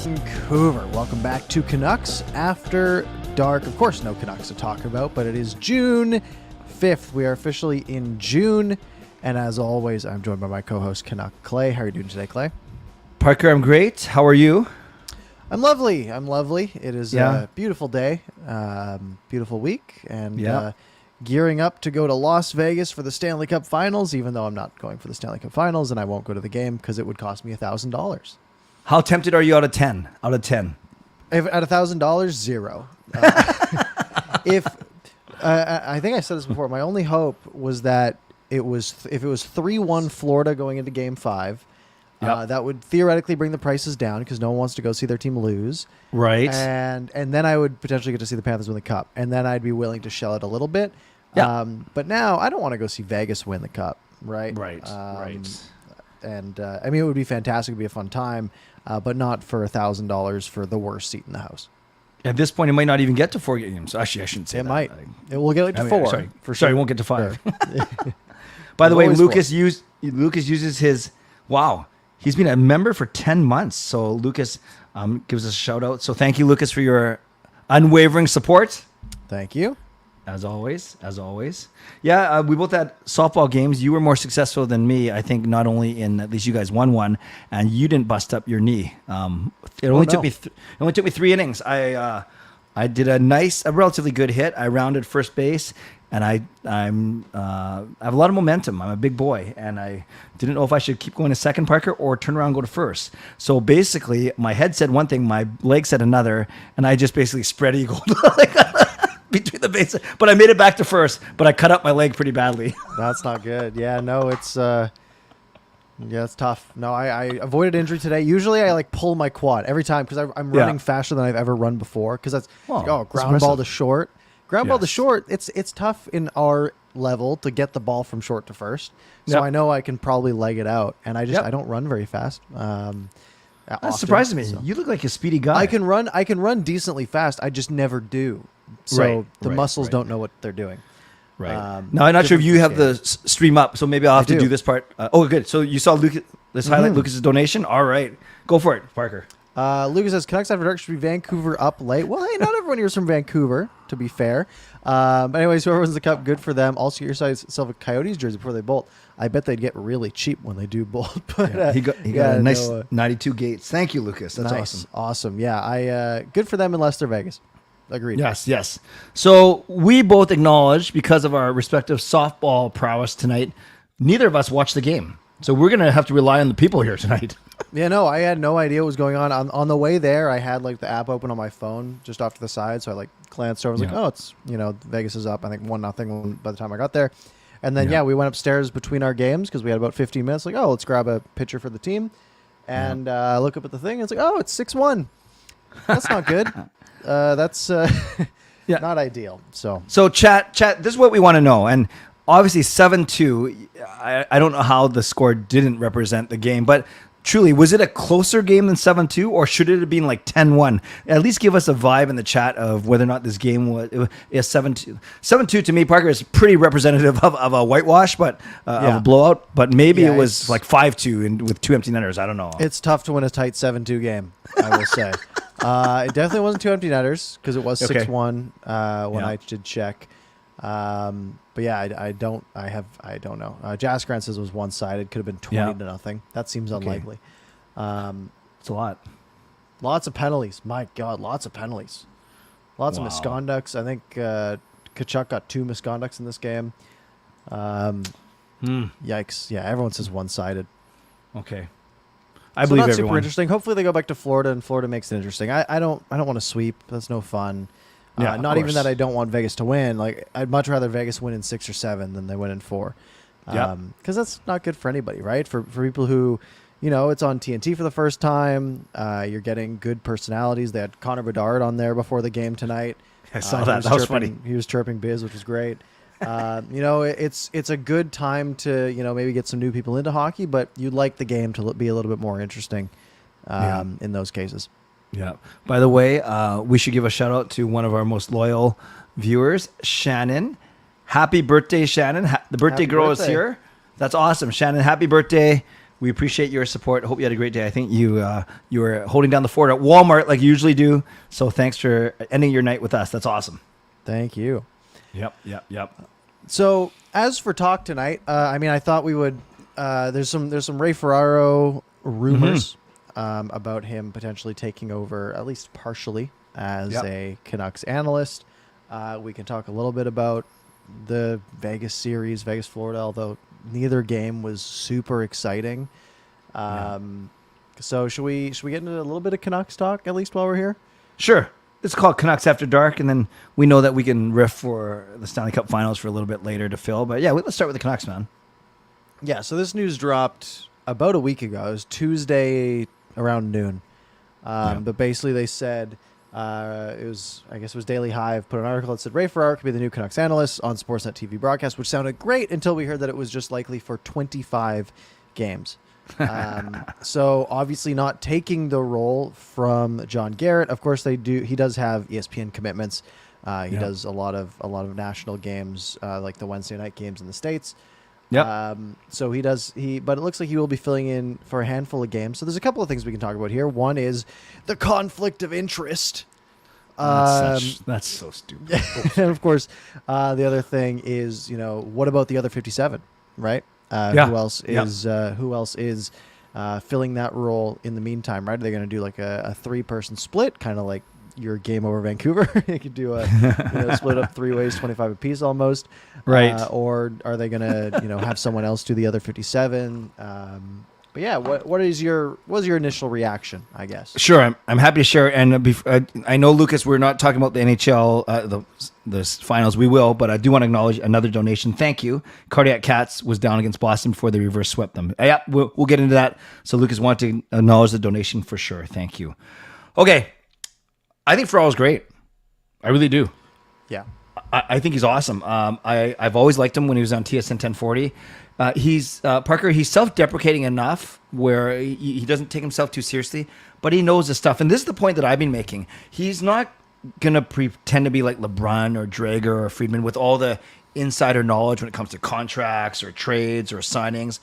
Vancouver. Welcome back to Canucks After Dark. Of course, no Canucks to talk about, but it is June 5th. We are officially in June. And as always, I'm joined by my co-host, Canuck Clay. How are you doing today, Clay? Parker, I'm great. How are you? I'm lovely. It is a beautiful day, beautiful week, and gearing up to go to Las Vegas for the Stanley Cup Finals, even though I'm not going for the Stanley Cup Finals, and I won't go to the game because it would cost me $1,000. How tempted are you out of 10? Out of 10? If at $1,000, zero. If I think I said this before, my only hope was that if it was 3-1 Florida going into Game 5, that would theoretically bring the prices down because no one wants to go see their team lose. Right. And then I would potentially get to see the Panthers win the Cup, and then I'd be willing to shell it a little bit. Yeah. But now I don't want to go see Vegas win the Cup, right? Right. And I mean, it would be fantastic. It would be a fun time, but not for $1,000 for the worst seat in the house. At this point, it might not even get to 4 games. Actually, I shouldn't say it that. Might. It will get to 4. Sorry, for sorry, sure. it won't get to 5. Sure. By the way, Lucas Lucas uses his, he's been a member for 10 months. So Lucas gives us a shout out. So thank you, Lucas, for your unwavering support. Thank you. As always. Yeah, we both had softball games. You were more successful than me, I think, not only in, at least you guys won one, and you didn't bust up your knee. It only took me 3 innings. I did a relatively good hit. I rounded first base, and I have a lot of momentum. I'm a big boy, and I didn't know if I should keep going to second, Parker, or turn around and go to first. So basically, my head said one thing, my leg said another, and I just basically spread eagled between the bases. But I made it back to first, but I cut up my leg pretty badly. That's not good. Yeah, no, it's it's tough. No, I avoided injury today. Usually I pull my quad every time because I'm running faster than I've ever run before because that's ground ball to short. Ball to short, it's tough in our level to get the ball from short to first. So I know I can probably leg it out, and I don't run very fast. That's surprising me. So. You look like a speedy guy. I can run decently fast. I just never do. So the muscles don't know what they're doing. Right. Now, I'm not sure if you have the stream up, so maybe I'll have to do this part. Good. So you saw Lucas. Let's highlight Lucas's donation. All right. Go for it, Parker. Lucas says, Canucks After Dark should be Vancouver up late. Well, hey, not everyone here is from Vancouver, to be fair. But anyways, whoever wins the Cup, good for them. Also, get yourself a Coyotes jersey before they bolt. I bet they'd get really cheap when they do bolt. But he got a nice 92 gates. Thank you, Lucas. That's awesome. Awesome. Yeah, good for them unless they're Vegas. Agreed. Yes. So we both acknowledge, because of our respective softball prowess tonight, neither of us watched the game. So we're going to have to rely on the people here tonight. Yeah, no, I had no idea what was going on. On the way there, I had the app open on my phone just off to the side. So I glanced over and was it's, Vegas is up, I think 1-0 by the time I got there. And then, we went upstairs between our games because we had about 15 minutes. Let's grab a pitcher for the team. And look up at the thing. And it's it's 6-1. That's not good. That's not ideal. So chat, this is what we want to know. And obviously 7-2, I don't know how the score didn't represent the game, but truly, was it a closer game than 7-2, or should it have been 10-1? At least give us a vibe in the chat of whether or not this game was 7-2. 7-2 to me, Parker, is pretty representative of a whitewash, but of a blowout. But maybe it was 5-2 and with 2 empty netters. I don't know. It's tough to win a tight 7-2 game, I will say. It definitely wasn't 2 empty netters because it was 6-1 when I did check. But I don't know. Jaskran says it was one-sided. Could have been 20-0. That seems unlikely. It's a lot. Lots of penalties. My God, lots of penalties. Lots of misconducts. I think Tkachuk got 2 misconducts in this game. Yikes. Yeah, everyone says one-sided. Okay. I believe not everyone. Super interesting. Hopefully they go back to Florida, and Florida makes it interesting. I don't want to sweep. That's no fun. Not even that I don't want Vegas to win. I'd much rather Vegas win in 6 or 7 than they win in 4. Because that's not good for anybody, right? For people who, it's on TNT for the first time. You're getting good personalities. They had Connor Bedard on there before the game tonight. I saw that. That was funny. He was chirping Biz, which was great. It's a good time to maybe get some new people into hockey, but you'd like the game to be a little bit more interesting in those cases. Yeah. By the way, we should give a shout out to one of our most loyal viewers, Shannon. Happy birthday, Shannon. The birthday girl is here. That's awesome. Shannon, happy birthday. We appreciate your support. Hope you had a great day. I think you were holding down the fort at Walmart like you usually do. So thanks for ending your night with us. That's awesome. Thank you. Yep. So as for talk tonight, I thought we would. There's some Ray Ferraro rumors about him potentially taking over, at least partially, as a Canucks analyst. We can talk a little bit about the Vegas series, Vegas, Florida, although neither game was super exciting. So should we get into a little bit of Canucks talk, at least while we're here? Sure. It's called Canucks After Dark, and then we know that we can riff for the Stanley Cup Finals for a little bit later to fill. But yeah, let's start with the Canucks, man. Yeah, so this news dropped about a week ago. It was Tuesday around noon. But basically they said, it was Daily Hive put an article that said Ray Ferraro could be the new Canucks analyst on Sportsnet TV broadcast, which sounded great until we heard that it was just likely for 25 games. So obviously not taking the role from John Garrett. Of course he does have ESPN commitments. He does a lot of national games, like the Wednesday night games in the States. So but it looks like he will be filling in for a handful of games. So there's a couple of things we can talk about here. One is the conflict of interest. That's so stupid. And of course, the other thing is, what about the other 57, right? Who else is filling that role in the meantime, right? Are they going to do like a 3-person split, kind of like your game over Vancouver? You could do a split up 3 ways, 25 apiece almost, right? Or are they going to have someone else do the other 57? But yeah, what was your initial reaction, I guess? Sure, I'm happy to share. And I know, Lucas, we're not talking about the NHL, the finals. We will, but I do want to acknowledge another donation. Thank you. Cardiac Cats was down against Boston before they reverse swept them. Yeah, we'll get into that. So Lucas wanted to acknowledge the donation for sure. Thank you. Okay, I think Ferraro's great. I really do. Yeah. I think he's awesome. I've always liked him when he was on TSN 1040. He's Parker. He's self-deprecating enough where he doesn't take himself too seriously, but he knows the stuff. And this is the point that I've been making. He's not gonna pretend to be like LeBron or Drager or Friedman with all the insider knowledge when it comes to contracts or trades or signings.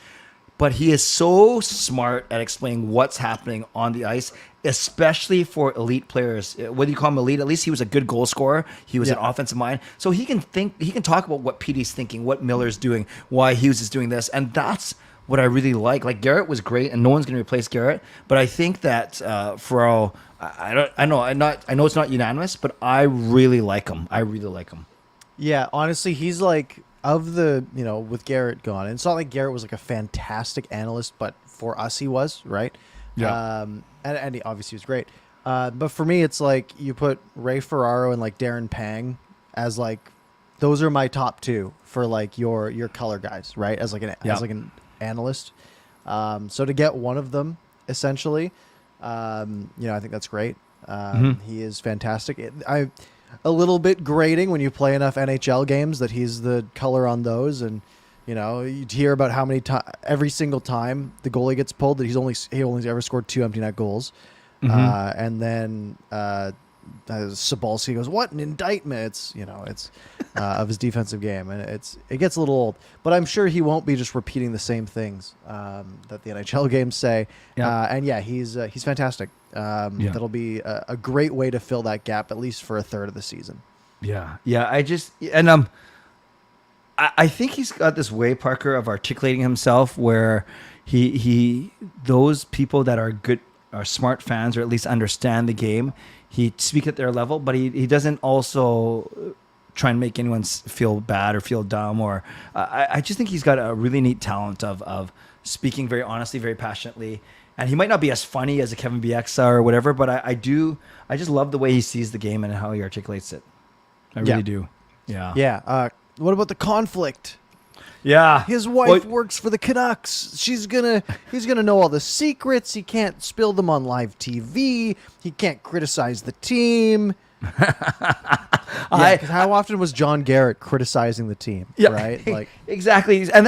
But he is so smart at explaining what's happening on the ice, especially for elite players. Whether you call him elite, at least he was a good goal scorer. He was an offensive mind. So he can talk about what Petey's thinking, what Miller's doing, why Hughes is doing this. And that's what I really like. Like, Garrett was great, and no one's going to replace Garrett. But I think that Ferraro, I know it's not unanimous, but I really like him. Yeah, honestly, he's like, of the, with Garrett gone, and it's not like Garrett was like a fantastic analyst, but for us he was, right? Yeah. And he obviously was great. But for me, it's like you put Ray Ferraro and like Darren Pang as like, those are my top two for like your color guys, right? As like an analyst. So to get one of them essentially, I think that's great. He is fantastic. A little bit grating when you play enough NHL games that he's the color on those, and you hear about how many every single time the goalie gets pulled that he only ever scored 2 empty net goals, and then Sabalski goes, "What an indictment!" It's of his defensive game, and it gets a little old. But I'm sure he won't be just repeating the same things that the NHL games say. And he's fantastic. That'll be a great way to fill that gap, at least for a third of the season. I think he's got this way, Parker, of articulating himself where he those people that are smart fans, or at least understand the game, he speaks at their level, but he doesn't also try and make anyone feel bad or feel dumb. Or I just think he's got a really neat talent of speaking very honestly, very passionately. And he might not be as funny as a Kevin Bieksa or whatever, but I just love the way he sees the game and how he articulates it. I really do. Yeah. Yeah. What about the conflict? Yeah. His wife works for the Canucks. He's gonna know all the secrets. He can't spill them on live TV. He can't criticize the team. How often was John Garrett criticizing the team? Yeah, right. Like, exactly. And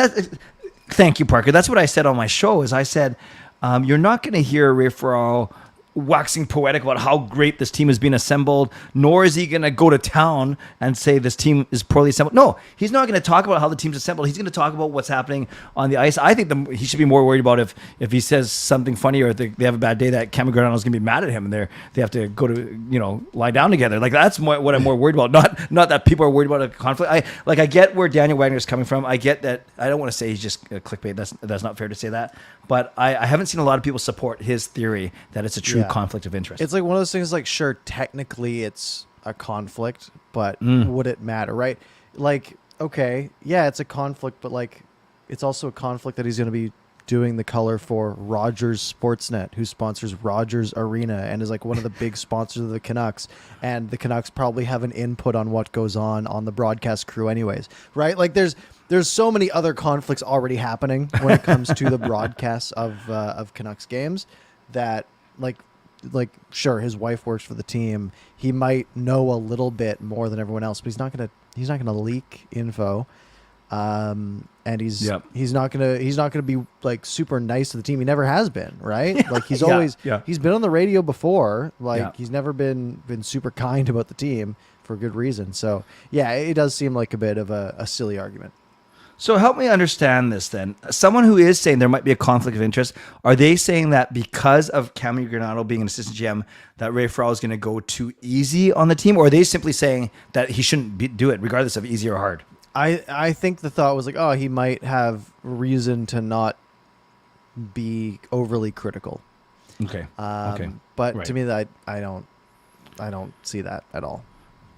thank you, Parker. That's what I said on my show. Is I said, you're not going to hear Ray Ferraro waxing poetic about how great this team has been assembled, nor is he going to go to town and say this team is poorly assembled. No, he's not going to talk about how the team's assembled. He's going to talk about what's happening on the ice. I think he should be more worried about if he says something funny or if they have a bad day, that Cameron Granato's going to be mad at him and they have to go to, lie down together. Like, that's what I'm more worried about. Not that people are worried about a conflict. I get where Daniel Wagner's coming from. I get that. I don't want to say he's just clickbait. That's not fair to say that. But I haven't seen a lot of people support his theory that it's a true conflict of interest. It's like one of those things, like, sure, technically it's a conflict, but would it matter, right? Like, okay, yeah, it's a conflict, but, like, it's also a conflict that he's going to be doing the color for Rogers Sportsnet, who sponsors Rogers Arena and is, like, one of the big sponsors of the Canucks. And the Canucks probably have an input on what goes on the broadcast crew anyways, right? Like, there's so many other conflicts already happening when it comes to the broadcasts of Canucks games that, like, sure, his wife works for the team. He might know a little bit more than everyone else, but he's not gonna leak info. And he's not gonna be, like, super nice to the team. He never has been, right? Like, he's always he's been on the radio before. Like, he's never been super kind about the team for good reason. So yeah, it does seem like a bit of a silly argument. So help me understand this then. Someone who is saying there might be a conflict of interest, are they saying that because of Cameron Granato being an assistant GM, that Ray Ferraro is going to go too easy on the team? Or are they simply saying that he shouldn't do it regardless of easy or hard? I think the thought was like, oh, he might have reason to not be overly critical. Okay. But right. to me, that I don't see that at all.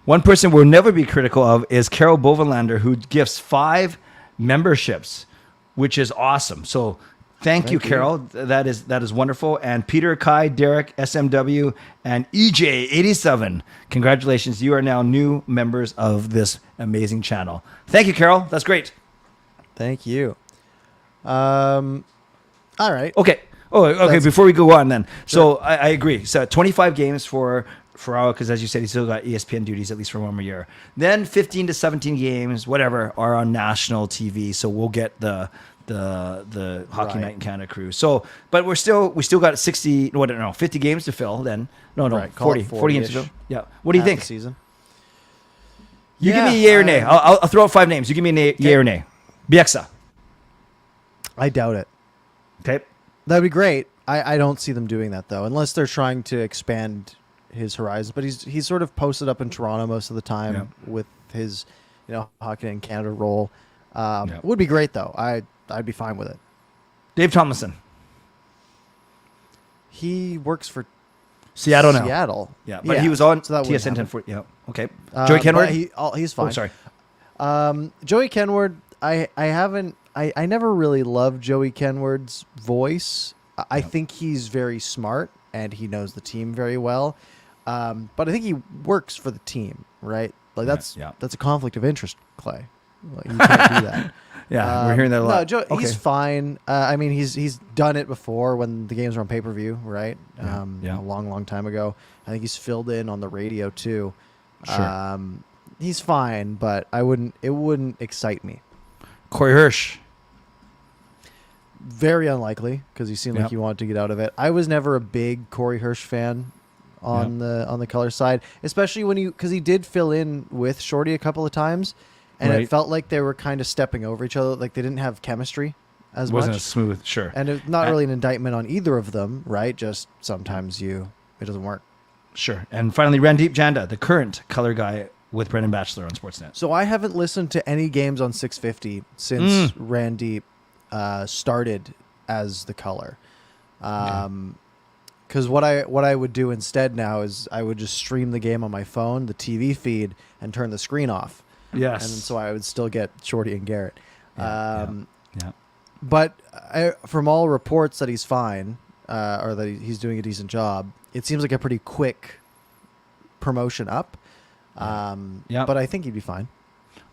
One person we'll never be critical of is Carol Bovenlander, who gifts 5 memberships, which is awesome. So thank you, Carol. That is wonderful. And Peter, Kai, Derek, SMW, and EJ87. Congratulations. You are now new members of this amazing channel. Thank you, Carol. That's great. Thank you. All right. Okay. Oh, okay. Before we go on then. Sure. So I agree. So 25 games for Ferraro, because as you said, he's still got ESPN duties at least for 1 more year. Then 15 to 17 games, whatever, are on national TV. So we'll get the Hockey Night in Canada crew. So, but we still got 50 games to fill then. No, right. 40 games to fill. Yeah. What do you think? Season. You give me a yay or nay. I'll throw out 5 names. You give me a yay or nay. Bieksa. I doubt it. Okay. That'd be great. I don't see them doing that though, unless they're trying to expand his horizons. But he's sort of posted up in Toronto most of the time with his Hockey Night in Canada role. Would be great though. I'd be fine with it. Dave Tomlinson. He works for Seattle now. Seattle. Yeah, but he was on TSN 1040. Yeah, okay. Joey Kenward? He's fine. Oh, sorry. Joey Kenward, I never really loved Joey Kenward's voice. I think he's very smart and he knows the team very well. But I think he works for the team, right? Like that's a conflict of interest, Clay. Like, you can't do that. We're hearing that a lot. No, Joe, he's fine. I mean, he's done it before when the games were on pay-per-view, right? A long time ago. I think he's filled in on the radio too. Sure. He's fine, but it wouldn't excite me. Corey Hirsch. Very unlikely because he seemed like he wanted to get out of it. I was never a big Corey Hirsch fan on the color side, especially because he did fill in with Shorty a couple of times. And it felt like they were kind of stepping over each other. Like they didn't have chemistry as much. Wasn't as smooth, sure. And it's not really an indictment on either of them, right? Just sometimes it doesn't work. Sure. And finally, Randeep Janda, the current color guy with Brendan Batchelor on Sportsnet. So I haven't listened to any games on 650 since Randeep started as the color. Because what I would do instead now is I would just stream the game on my phone, the TV feed, and turn the screen off. Yes. And so I would still get Shorty and Garrett. Yeah. But from all reports that he's fine, or that he's doing a decent job, it seems like a pretty quick promotion up. But I think he'd be fine.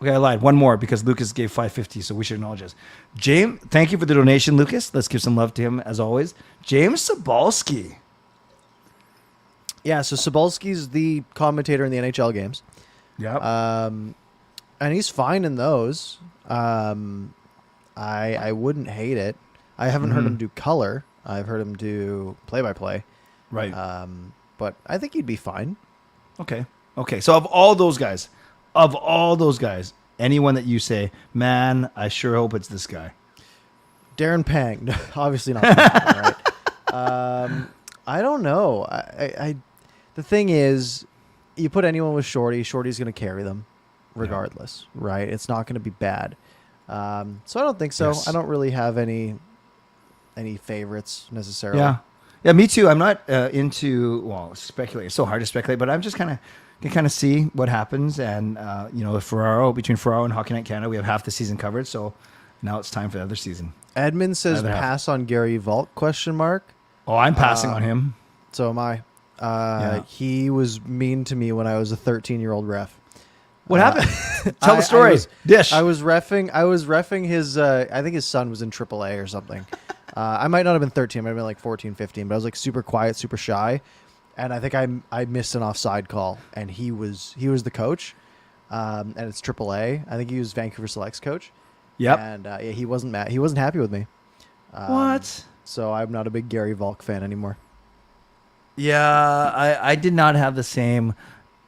Okay, I lied. One more because Lucas gave $5.50, so we should acknowledge this. James, thank you for the donation, Lucas. Let's give some love to him as always. James Sobalski. Yeah, so Sobalski's the commentator in the NHL games. Yeah. And he's fine in those. I wouldn't hate it. I haven't heard him do color. I've heard him do play-by-play. Right. But I think he'd be fine. Okay. So of all those guys, anyone that you say, man, I sure hope it's this guy. Darren Pang. No, obviously not. All right. I don't know. The thing is, you put anyone with Shorty's going to carry them regardless, right? It's not going to be bad. So I don't think so. Yes. I don't really have any favorites necessarily. Yeah, me too. I'm not into speculate. It's so hard to speculate, but I'm just can kind of see what happens. And between Ferraro and Hockey Night Canada, we have half the season covered. So now it's time for the other season. Edmund says pass on Gary Volk ? Oh, I'm passing on him. So am I. He was mean to me when I was a 13-year-old ref. What happened? Tell the story. I was reffing his. I think his son was in AAA or something. I might not have been 13. I might have been like 14, 15. But I was like super quiet, super shy, and I think I missed an offside call. And he was the coach, and it's AAA. I think he was Vancouver Selects coach. Yep. And he wasn't mad. He wasn't happy with me. What? So I'm not a big Gary Volk fan anymore. Yeah, I did not have the same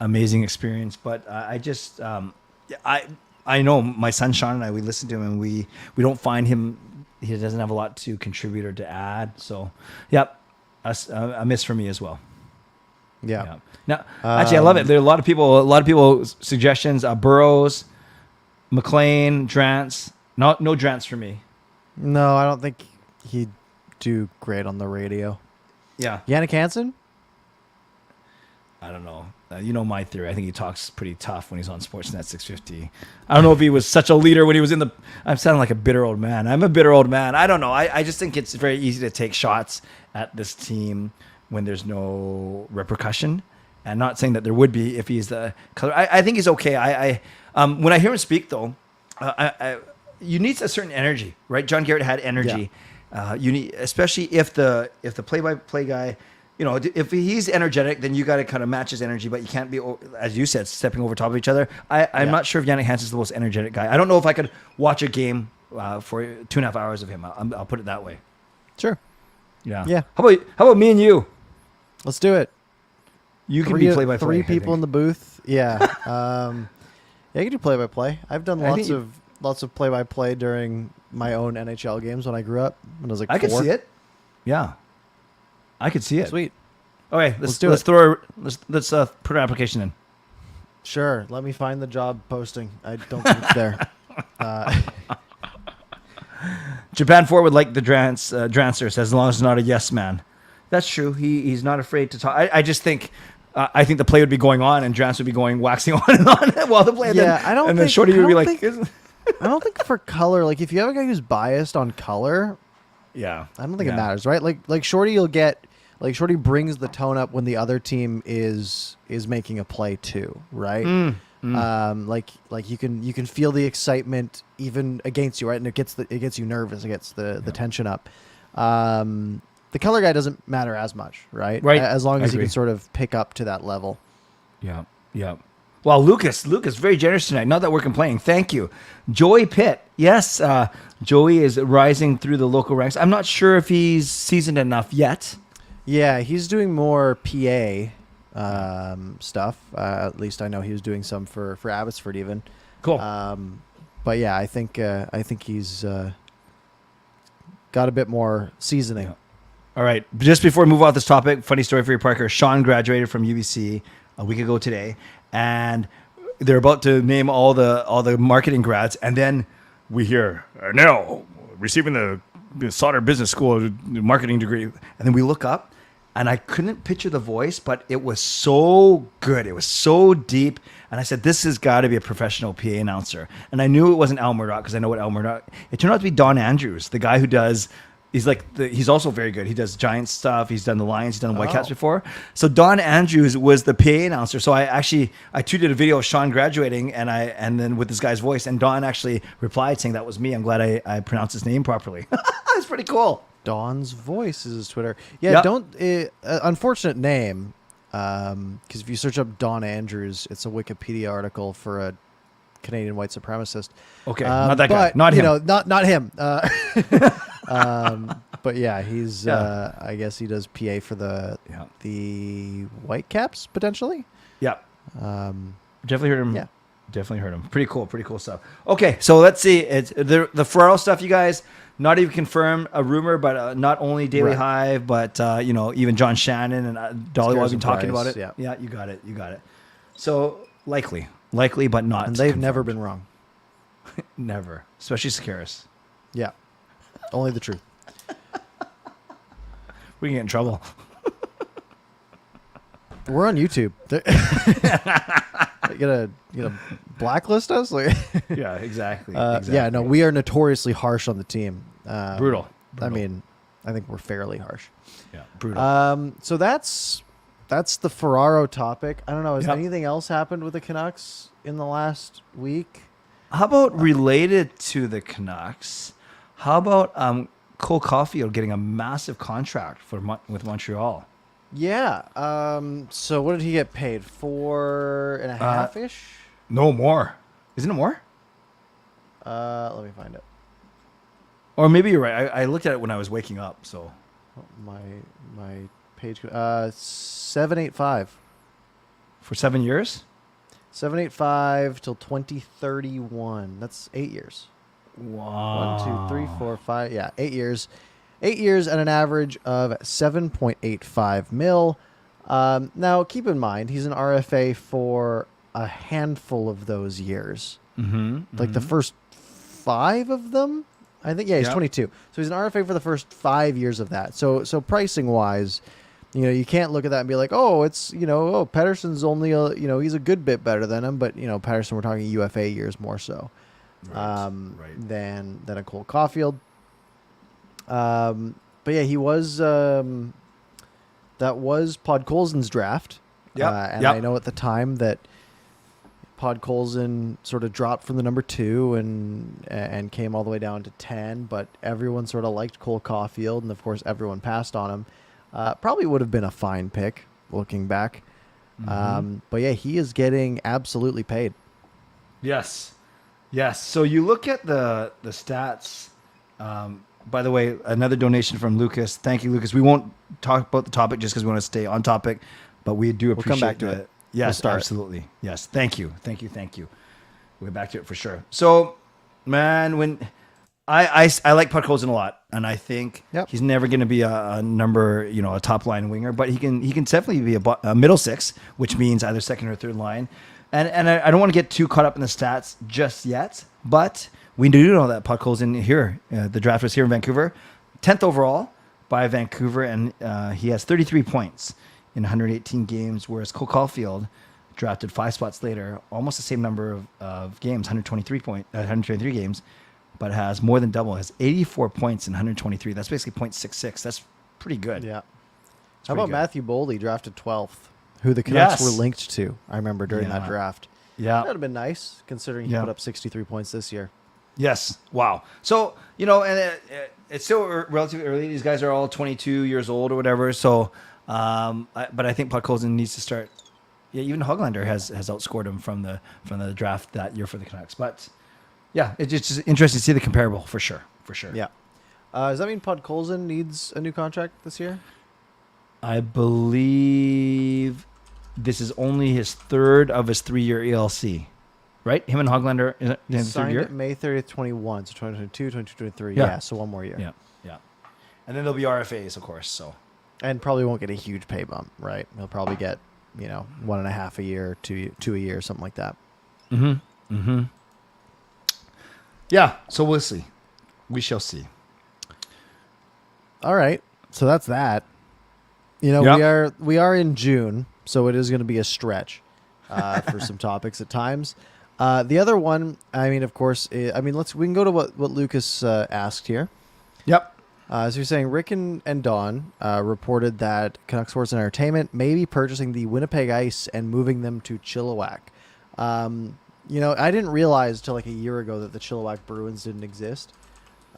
amazing experience, but I just I know my son Sean and I, we listen to him and we don't find him, he doesn't have a lot to contribute or to add. So yep, a miss for me as well. Yeah. Now, actually, I love it. There are a lot of people suggestions. Burrows, McLean, Drance. No Drance for me. No, I don't think he'd do great on the radio. Yeah. Yannick Hansen? I don't know. You know my theory. I think he talks pretty tough when he's on Sportsnet 650. I don't know if he was such a leader when he was in the... I'm sounding like a bitter old man. I'm a bitter old man. I don't know. I just think it's very easy to take shots at this team when there's no repercussion. And not saying that there would be if he's the color. I think he's okay. When I hear him speak, though, you need a certain energy, right? John Garrett had energy. Yeah. You need, especially if the play-by-play guy... You know, if he's energetic, then you got to kind of match his energy, but you can't be, as you said, stepping over top of each other. I'm not sure if Yannick Hansen's the most energetic guy. I don't know if I could watch a game for 2.5 hours of him. I'll put it that way. Sure. Yeah. How about me and you? Let's do it. You can be play-by-play. Three people in the booth. Yeah. You can do play-by-play. I've done lots of play-by-play during my own NHL games when I grew up. When I was like 4. I could see it. Yeah. I could see it. Sweet. Okay, let's put an application in. Sure. Let me find the job posting. I don't think it's there. Japan Ford would like the Drancer, says, as long as it's not a yes man. That's true. He's not afraid to talk. I just think I think the play would be going on and Drance would be waxing on and on while the play. And then Shorty would be like. I don't think for color, like if you have a guy who's biased on color, I don't think it matters, right? Like Shorty, Shorty brings the tone up when the other team is making a play too, right? Like you can feel the excitement even against you, right? And it gets you nervous. It gets the tension up. The color guy doesn't matter as much, right? Right. As long as you can sort of pick up to that level. Yeah. Well, Lucas, very generous tonight. Not that we're complaining. Thank you. Joey Pitt. Yes, Joey is rising through the local ranks. I'm not sure if he's seasoned enough yet. Yeah, he's doing more PA stuff. At least I know he was doing some for Abbotsford even. Cool. But yeah, I think he's got a bit more seasoning. Yeah. All right. Just before we move off this topic, funny story for you, Parker. Sean graduated from UBC a week ago today, and they're about to name all the marketing grads, and then we hear now receiving the Sauter Business School marketing degree, and then we look up, and I couldn't picture the voice, but it was so good, it was so deep, and I said, "This has got to be a professional PA announcer." And I knew it wasn't Al Murdoch because I know what Al Murdoch. It turned out to be Don Andrews, the guy who does. He's also very good. He does Giants stuff. He's done the Lions. He's done the Whitecaps before. So Don Andrews was the PA announcer. So I tweeted a video of Sean graduating and then with this guy's voice. And Don actually replied saying that was me. I'm glad I pronounced his name properly. That's pretty cool. Don's voice is his Twitter. Yeah, yep. Unfortunate name. Because if you search up Don Andrews, it's a Wikipedia article for a Canadian white supremacist. Okay, not that guy. Not him. Not him. But yeah, he's. I guess he does PA for the Whitecaps potentially. Yeah. Definitely heard him. Yeah. Definitely heard him. Pretty cool stuff. Okay, so let's see. It's the Ferraro stuff, you guys. Not even confirmed, a rumor, but not only Daily Hive, but even John Shannon and Dolly have been talking about it. Yeah, you got it. So likely, but not. And they've confirmed. never been wrong. Never, especially Sakaris. Yeah, only the truth. We can get in trouble. We're on YouTube. You gonna blacklist us? Like, Yeah, exactly. Yeah, no, we are notoriously harsh on the team. Brutal. I mean, I think we're fairly harsh. Yeah, brutal. So that's the Ferraro topic. I don't know. Has Yep. anything else happened with the Canucks in the last week? How about related to the Canucks? How about Cole Caulfield getting a massive contract with Montreal? Yeah. So what did he get paid? 4.5 ish. No more. Isn't it more? Let me find it. Or maybe you're right. I looked at it when I was waking up. So My page. 785. for 7 years. 785 till 2031. That's 8 years. Wow. 1, 2, 3, 4, 5. Yeah, 8 years. 8 years at an average of 7.85 mil. Now, keep in mind, he's an RFA for a handful of those years. Like the first 5 of them, I think. Yeah, he's 22. So he's an RFA for the first 5 years of that. So pricing wise, you can't look at that and be like, oh, it's Pettersson's only he's a good bit better than him, but Pettersson, we're talking UFA years more so, than a Cole Caulfield. But yeah, he was. That was Podkolzin's draft. And I know at the time that Podkolzin sort of dropped from the number 2 and came all the way down to 10, but everyone sort of liked Cole Caulfield, and of course everyone passed on him. Probably would have been a fine pick looking back. But yeah, he is getting absolutely paid. Yes. So you look at the stats. By the way, another donation from Lucas. Thank you, Lucas. We won't talk about the topic just because we want to stay on topic, but we do appreciate We'll come back to it. Yes, absolutely. Yes, thank you. We'll get back to it for sure. So, man, when I like Podkolzin a lot, and I think he's never going to be a number, a top line winger, but he can definitely be a middle 6, which means either second or third line. And I don't want to get too caught up in the stats just yet, but we do know that Podkolzin here. The draft was here in Vancouver, 10th overall by Vancouver, and he has 33 points in 118 games, whereas Cole Caulfield, drafted 5 spots later, almost the same number of games, 123 games, but has more than double. Has 84 points in 123. That's basically 0.66. That's pretty good. Yeah. How about Matthew Boldy, drafted 12th, who the Canucks were linked to, I remember, during that draft. Yeah. That would have been nice, considering he put up 63 points this year. Yes. Wow. So, and it's still relatively early. These guys are all 22 years old or whatever. So, but I think Podkolzin needs to start. Yeah, even Höglander has outscored him from the draft that year for the Canucks. But yeah, it's just interesting to see the comparable for sure. Yeah. Does that mean Podkolzin needs a new contract this year? I believe this is only his 3rd of his 3-year ELC. Right? Him and Höglander in the 3rd year? Signed May 30th, 21, so 2022, 2023. Yeah, so one more year. Yeah. And then there'll be RFAs, of course. So, and probably won't get a huge pay bump, right? He'll probably get, 1.5 a year, 2 a year, something like that. Yeah, so we'll see. We shall see. All right. So that's that. We are in June, so it is going to be a stretch for some topics at times. The other one, of course, we can go to what Lucas asked here. Yep. So you're saying Rick and Don reported that Canuck Sports and Entertainment may be purchasing the Winnipeg Ice and moving them to Chilliwack. I didn't realize till like a year ago that the Chilliwack Bruins didn't exist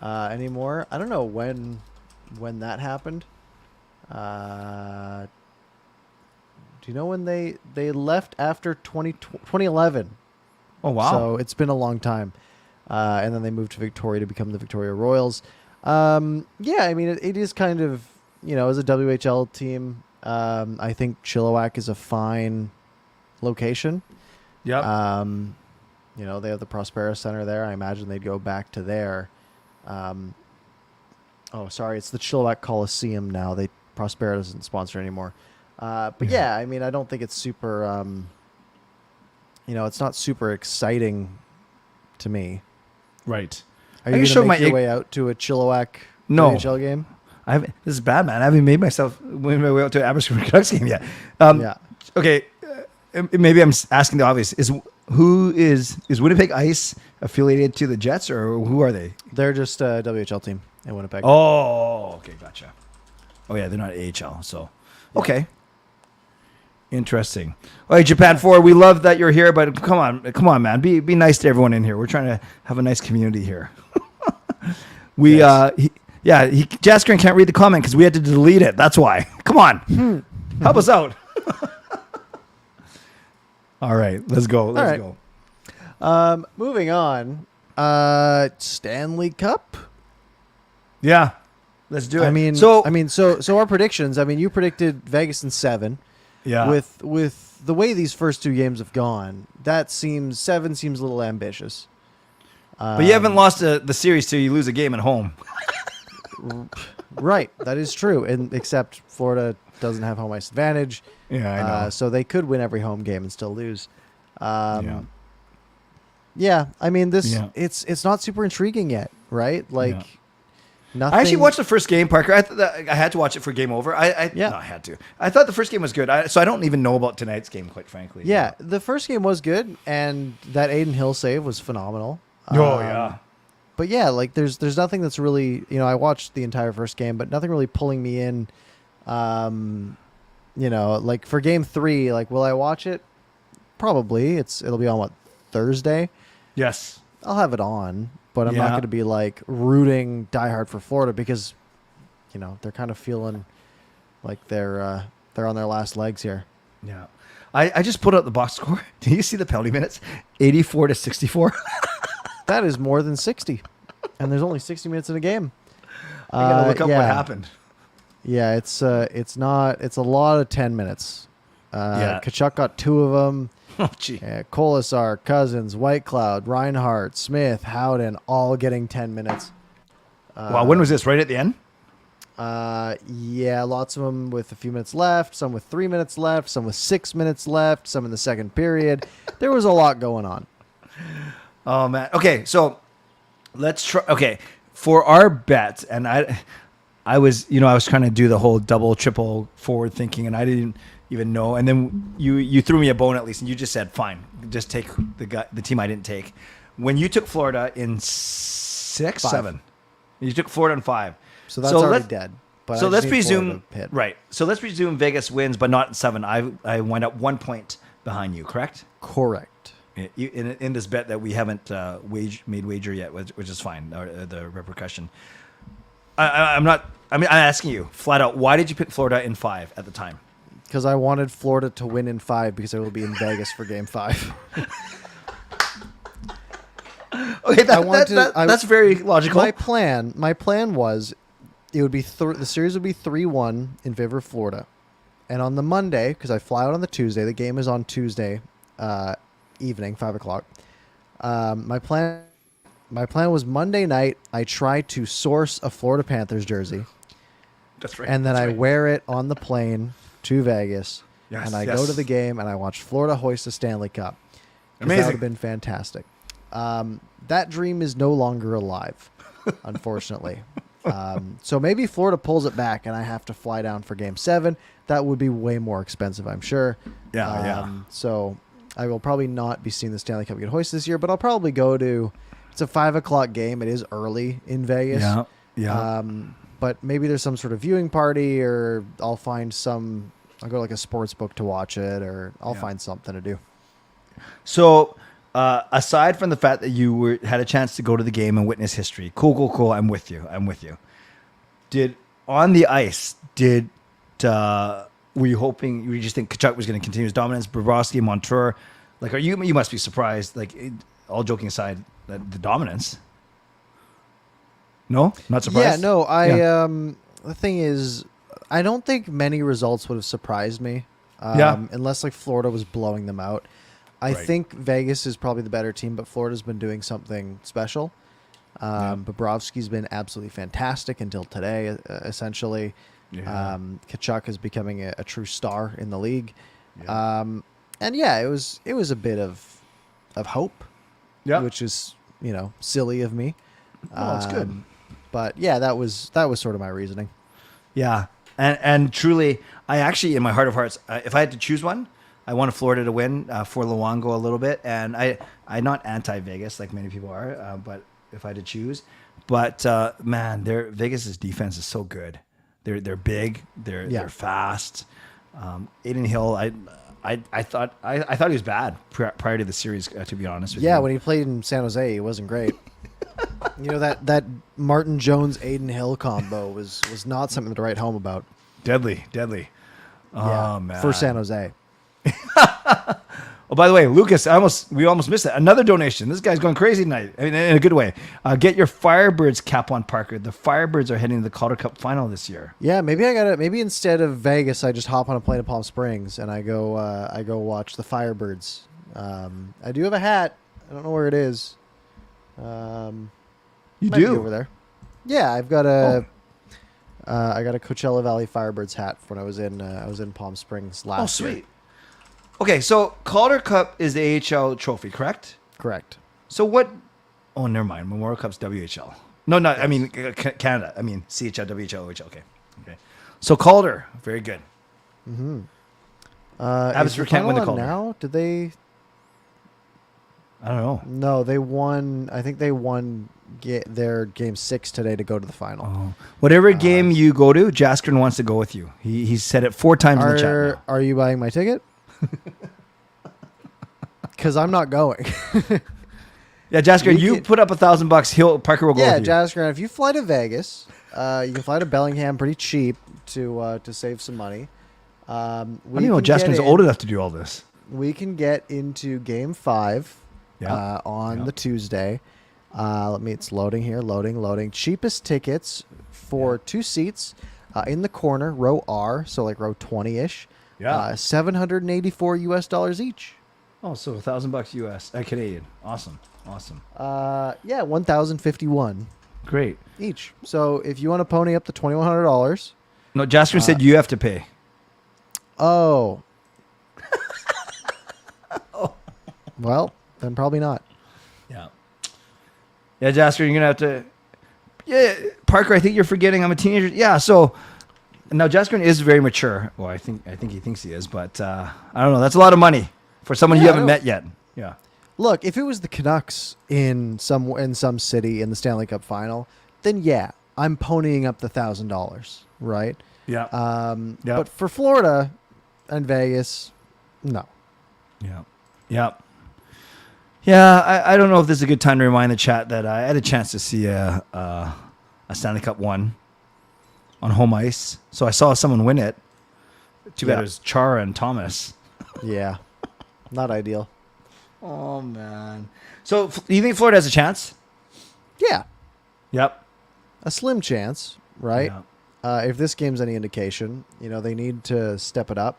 anymore. I don't know when that happened. Do you know when they left after 2011? Oh, wow. So it's been a long time. And then they moved to Victoria to become the Victoria Royals. Yeah, I mean, it is kind of, as a WHL team, I think Chilliwack is a fine location. Yep. They have the Prospera Center there. I imagine they'd go back to there. Sorry, it's the Chilliwack Coliseum now. Prospera doesn't sponsor anymore. But yeah, I mean, I don't think it's super, it's not super exciting to me. Right. Are you going to make your way out to a Chilliwack WHL game? This is bad, man. I haven't made my way out to an Abercrombie Canucks game yet. Yeah. Okay. Maybe I'm asking the obvious. Is Winnipeg Ice affiliated to the Jets, or who are they? They're just a WHL team in Winnipeg. Oh, okay, gotcha. Oh yeah, they're not AHL. So, okay. Interesting. All right, Japan 4, we love that you're here, but come on, man. Be nice to everyone in here. We're trying to have a nice community here. Jaskrin can't read the comment because we had to delete it. That's why. Come on. Help us out. All right, let's go. Let's go. Moving on. Stanley Cup? Yeah. Let's do it. So our predictions, you predicted Vegas in 7. Yeah. With the way these first 2 games have gone, 7 seems a little ambitious. But you haven't lost the series till you lose a game at home. Right. That is true. Except Florida doesn't have home ice advantage. Yeah, I know. So they could win every home game and still lose. Yeah, it's not super intriguing yet, right? Nothing. I actually watched the first game, Parker. I had to watch it for Game Over. I had to. I thought the first game was good. So I don't even know about tonight's game, quite frankly. Yeah, the first game was good, and that Aiden Hill save was phenomenal. Yeah. But yeah, there's nothing that's really, I watched the entire first game, but nothing really pulling me in. For Game 3, will I watch it? Probably. It'll be on Thursday? Yes. I'll have it on, but I'm not going to be rooting diehard for Florida because, they're kind of feeling like they're on their last legs here. Yeah. I just put out the box score. Do you see the penalty minutes? 84-64. That is more than 60. And there's only 60 minutes in a game. I got to look up what happened. Yeah, it's a lot of 10 minutes. Kachuk got 2 of them. Oh, gee. Colasar, Cousins, Whitecloud, Reinhardt, Smith, Howden, all getting 10 minutes. Wow, when was this? Right at the end? Lots of them with a few minutes left, some with 3 minutes left, some with 6 minutes left, some in the second period. There was a lot going on. Oh, man. Okay, so let's try. Okay, for our bets, and I was trying to do the whole double, triple forward thinking, and I didn't even know. And then you threw me a bone at least, and you just said, "Fine, just take the team I didn't take." When you took Florida in 6, 7, you took Florida in 5. So that's already dead. But so let's presume right. So let's presume Vegas wins, but not in 7. I went up 1 point behind you. Correct. In this bet that we haven't made wager yet, which is fine. The repercussion. I'm asking you flat out. Why did you pick Florida in 5 at the time? Because I wanted Florida to win in 5 because I will be in Vegas for Game 5. Okay, that's very logical. My plan was it would be the series would be 3-1 in favor of Florida, and on the Monday, because I fly out on the Tuesday, the game is on Tuesday evening, 5:00. My plan was Monday night. I try to source a Florida Panthers jersey. That's right. And then I wear it on the plane to Vegas, yes, and I go to the game and I watch Florida hoist a Stanley Cup. Amazing. That would have been fantastic. That dream is no longer alive, unfortunately. So maybe Florida pulls it back and I have to fly down for Game 7. That would be way more expensive, I'm sure. Yeah. So I will probably not be seeing the Stanley Cup get hoisted this year, but I'll probably go to. It's a 5:00 game. It is early in Vegas. Yeah. But maybe there's some sort of viewing party, or I'll find some. I'll go to a sports book to watch it, or I'll find something to do. So, aside from the fact that you had a chance to go to the game and witness history, cool. I'm with you. On the ice, were you hoping? You just think Kachuk was going to continue his dominance? Bobrovsky, Montour, you must be surprised. All joking aside, the dominance. No, not surprised. Yeah, no, the thing is, I don't think many results would have surprised me. Unless like Florida was blowing them out. I think Vegas is probably the better team, but Florida's been doing something special. Bobrovsky's been absolutely fantastic until today, essentially. Tkachuk is becoming a true star in the league. And it was a bit of hope, which is, silly of me. Oh, it's good. But yeah, that was sort of my reasoning. Yeah. And truly, I actually, in my heart of hearts, if I had to choose one, I wanted Florida to win for Luongo a little bit. And I'm not anti-Vegas like many people are, but if I had to choose. But, man, Vegas's defense is so good. They're big. They're fast. Aiden Hill, I thought he was bad prior to the series, to be honest with you. Yeah, when he played in San Jose, he wasn't great. that Martin Jones Aiden Hill combo was not something to write home about. Deadly. Oh man, for San Jose. Oh, by the way, Lucas, we almost missed that. Another donation. This guy's going crazy tonight. I mean, in a good way. Get your Firebirds cap on, Parker. The Firebirds are heading to the Calder Cup final this year. Yeah, maybe instead of Vegas, I just hop on a plane to Palm Springs and I go watch the Firebirds. I do have a hat. I don't know where it is. You might be do over there. Yeah, I've got a. I got a Coachella Valley Firebirds hat when I was in Palm Springs last year. Oh, sweet. Okay, so Calder Cup is the AHL trophy, correct? Correct. So what? Oh, never mind. Memorial Cup's WHL. No, yes. I mean Canada. I mean CHL, WHL, OHL. Okay. So Calder, very good. Mm-hmm. Abbotsford can't win the Calder now. Did they? I don't know. No, they won. I think they won their game 6 today to go to the final. Oh. Whatever game you go to, Jaskrin wants to go with you. He's said it 4 times in the chat now. Are you buying my ticket? Because I'm not going. Yeah, Jaskrin, you put up $1,000. Parker will go with you. Yeah, Jaskrin, if you fly to Vegas, you can fly to Bellingham pretty cheap to save some money. I don't know Jaskrin's old enough to do all this. We can get into Game 5 on the Tuesday. It's loading here. Loading. Cheapest tickets for 2 seats in the corner, row R, so like row 20-ish. Yeah. $784 each. Oh, so $1,000 US, Canadian. Awesome. 1,051. Great. Each. So if you want to pony up to $2,100. No, Jaskrin said you have to pay. Oh. Well, then probably not. Yeah. Yeah, Jaskrin, you're gonna have to. Yeah, Parker, I think you're forgetting I'm a teenager. Yeah, so now Jaskrin is very mature. Well, I think he thinks he is, but I don't know. That's a lot of money for someone you haven't met yet. Yeah. Look, if it was the Canucks in some city in the Stanley Cup final, then yeah, I'm ponying up the $1,000, right? Yeah. But for Florida and Vegas, no. Yeah. Yeah, I don't know if this is a good time to remind the chat that I had a chance to see a Stanley Cup 1 on home ice. So I saw someone win it. Too bad it was Chara and Thomas. Yeah, not ideal. Oh, man. So do you think Florida has a chance? Yeah. Yep. A slim chance, right? Yeah. If this game's any indication, they need to step it up.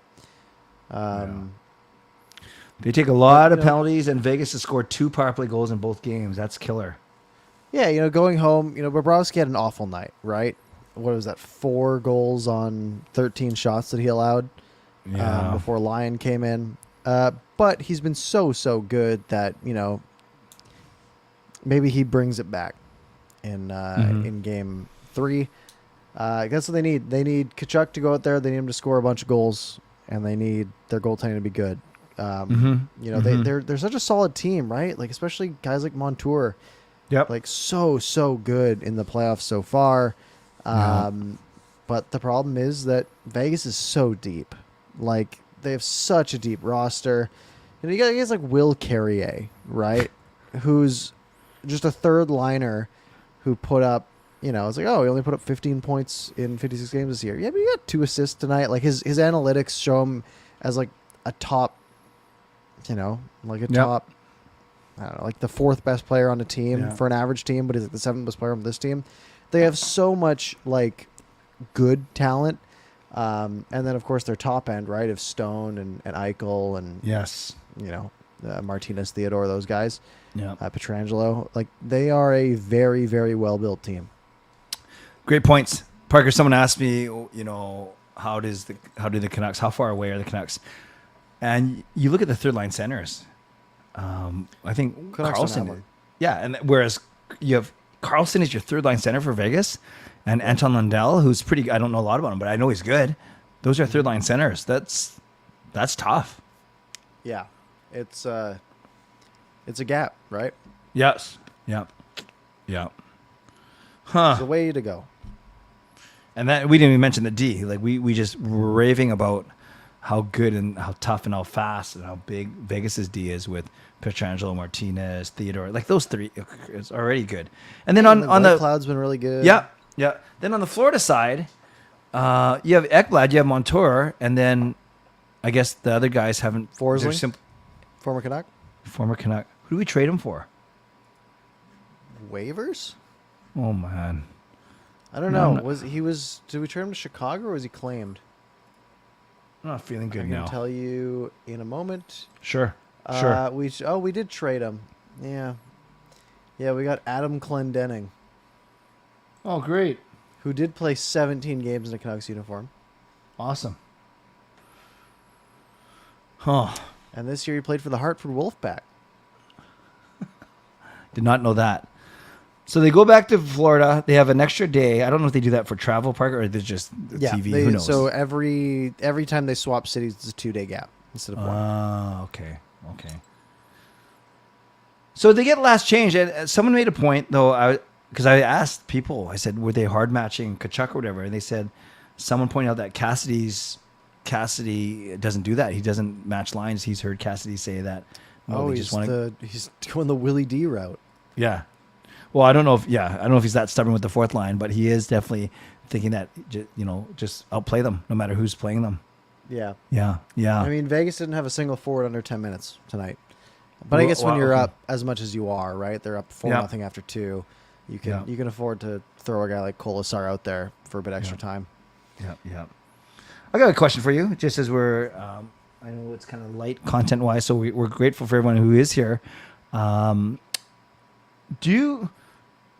They take a lot of penalties, and Vegas has scored 2 power play goals in both games. That's killer. Yeah, going home, Bobrovsky had an awful night, right? What was that, 4 goals on 13 shots that he allowed before Lyon came in. But he's been so good that, maybe he brings it back in Game 3. That's what they need. They need Tkachuk to go out there. They need him to score a bunch of goals, and they need their goaltending to be good. They're such a solid team, right? Like, especially guys like Montour. Yep. Like, so good in the playoffs so far. But the problem is that Vegas is so deep. Like, they have such a deep roster. You got guys like Will Carrier, right? Who's just a third liner who put up, it's like, oh, he only put up 15 points in 56 games this year. Yeah, but he got 2 assists tonight. Like, his analytics show him as like a top, top, I don't know, like the 4th best player on the team for an average team, but he's like the 7th best player on this team. they have so much like good talent. And then, of course, their top end, right, of Stone and Eichel and, Yes. Martinez, Theodore, those guys, Yeah. Pietrangelo. Like, they are a very, very well-built team. Great points. Parker, someone asked me, how do the Canucks, how far away are the Canucks? And you look at the third line centers. I think Canucks don't have Carlson. one. Yeah, and whereas you have Carlson is your third line center for Vegas, and Anton Lundell, who's pretty. I don't know a lot about him, but I know he's good. Those are third line centers. That's tough. Yeah. It's a gap, right? Yes. Yep. Yeah. Huh. It's a way to go. And that we didn't even mention the D. Like we just were raving about how good and how tough and how fast and how big Vegas's D is with Pietrangelo, Martinez, Theodore. Like those three, it's already good. And then on the Cloud's been really good. yeah. Then on the Florida side, you have Ekblad, you have Montour, and then I guess the other guys haven't. Forsling? Former Canuck. Former Canuck. Who do we trade him for? Waivers? Oh man. I don't know. Did we trade him to Chicago or was he claimed? I'm not feeling good I now. can tell you in a moment. Sure. We did trade him. Yeah. Yeah, we got Adam Clendenning, Oh, great. who did play 17 games in a Canucks uniform. Awesome. Huh. And this year he played for the Hartford Wolfpack. Did not know that. So they go back to Florida. They have an extra day. I don't know if they do that for travel, Parker, or they're just TV. Who knows? So every time they swap cities, it's a 2-day gap instead of one. Okay. So they get last change. And someone made a point, though, because I asked people, I said, were they hard matching Kachuk or whatever? And they said, someone pointed out that Cassidy doesn't do that. He doesn't match lines. He's heard Cassidy say that. He's going the Willie D route. Yeah. Well, I don't know if he's that stubborn with the fourth line, but he is definitely thinking that, just outplay them no matter who's playing them. Yeah. Yeah. I mean, Vegas didn't have a single forward under 10 minutes tonight. But I guess when you're up as much as you are, right? They're up 4-0 after 2. You can afford to throw a guy like Colasar out there for a bit extra time. Yeah. I got a question for you, just as we're, I know it's kind of light content-wise, so we're grateful for everyone who is here. Do you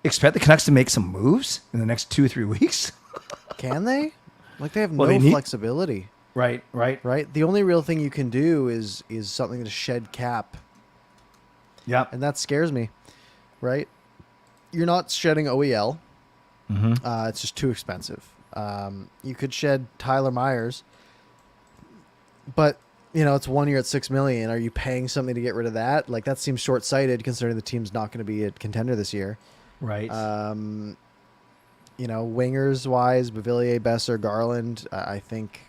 expect the Canucks to make some moves in the next 2 or 3 weeks? Can they? Like, they have They no flexibility. Right. The only real thing you can do is something to shed cap. Yeah. And that scares me, right? You're not shedding OEL. Mm-hmm. It's just too expensive. You could shed Tyler Myers, but it's 1 year at $6 million. Are you paying something to get rid of that? Like, that seems short-sighted considering the team's not going to be a contender this year. Right. Wingers wise, Bavillier, Besser, Garland. I think,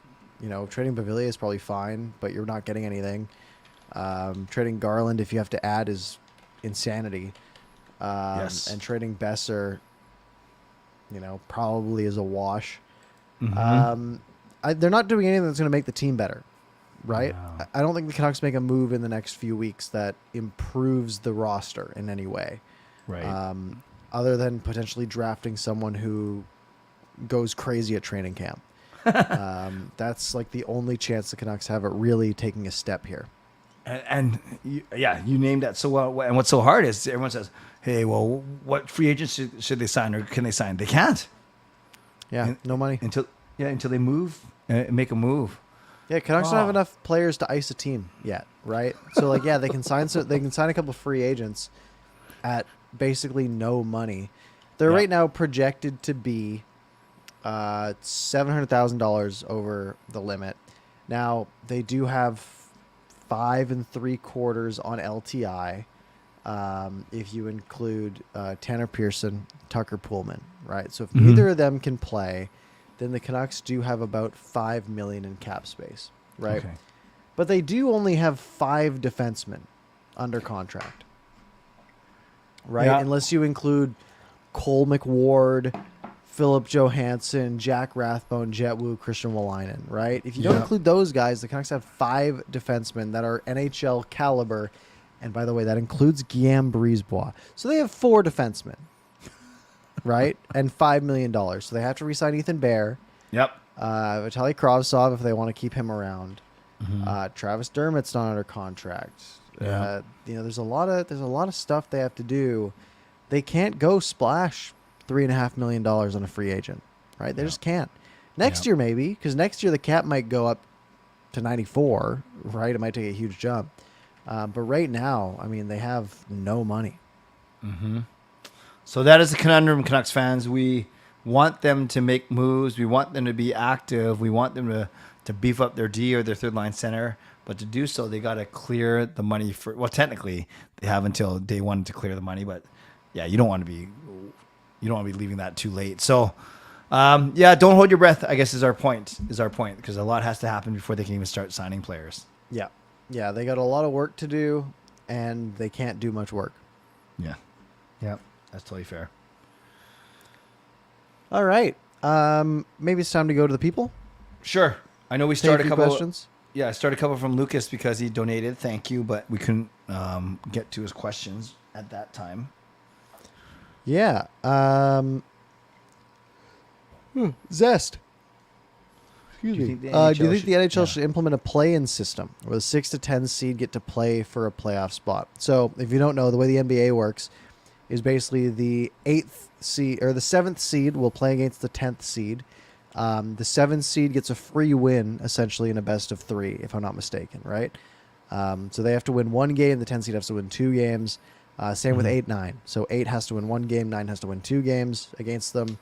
trading Bavillier is probably fine, but you're not getting anything. Trading Garland, if you have to add, is insanity. Yes. And trading Besser, probably is a wash. Mm-hmm. They're not doing anything that's going to make the team better, right? No. I don't think the Canucks make a move in the next few weeks that improves the roster in any way. Right. Other than potentially drafting someone who goes crazy at training camp. That's like the only chance the Canucks have at really taking a step here. And you named that so well. And what's so hard is everyone says, hey, well, what free agents should they sign or can they sign? They can't. Yeah, no money. Until they move and make a move. Yeah, Canucks don't have enough players to ice a team yet, right? So, they can sign a couple of free agents at basically no money. They're right now projected to be $700,000 over the limit. Now, they do have 5 3/4 on LTI. If you include Tanner Pearson, Tucker Pullman, right? So if neither of them can play, then the Canucks do have about $5 million in cap space, right? Okay. But they do only have 5 defensemen under contract, right? Yeah. Unless you include Cole McWard, Philip Johansson, Jack Rathbone, Jet Wu, Christian Wolainen, right? If you don't include those guys, the Canucks have 5 defensemen that are NHL caliber. And by the way, that includes Guillaume Brisebois. So they have 4 defensemen. right? And $5 million. So they have to re-sign Ethan Bear. Yep. Vitaly Kravtsov if they want to keep him around. Travis Dermott's not under contract. Yeah. There's a lot of stuff they have to do. They can't go splash $3.5 million on a free agent, right? They just can't. Next year maybe, because next year the cap might go up to 94, right? It might take a huge jump. But right now, I mean, they have no money. So that is the conundrum, Canucks fans. We want them to make moves. We want them to be active. We want them to beef up their D or their third line center. But to do so, they got to clear the money for. Well, technically, they have until day one to clear the money. But yeah, you don't want to be leaving that too late. So don't hold your breath, I guess is our point, because a lot has to happen before they can even start signing players. Yeah. Yeah, they got a lot of work to do, and they can't do much work. Yeah. That's totally fair. All right. Maybe it's time to go to the people. Sure. I know we Take started a few questions. Yeah, I started a couple from Lucas because he donated. Thank you, but we couldn't get to his questions at that time. Yeah. Zest. Excuse me. Do you think the NHL should implement a play-in system where the 6 to 10 seed get to play for a playoff spot? So, if you don't know, the way the NBA works is basically the 8th seed or the 7th seed will play against the 10th seed. The 7th seed gets a free win, essentially, in a best of 3, if I'm not mistaken, right? So they have to win 1 game. The 10th seed has to win 2 games. Same with 8, 9. So 8 has to win 1 game. 9 has to win 2 games against them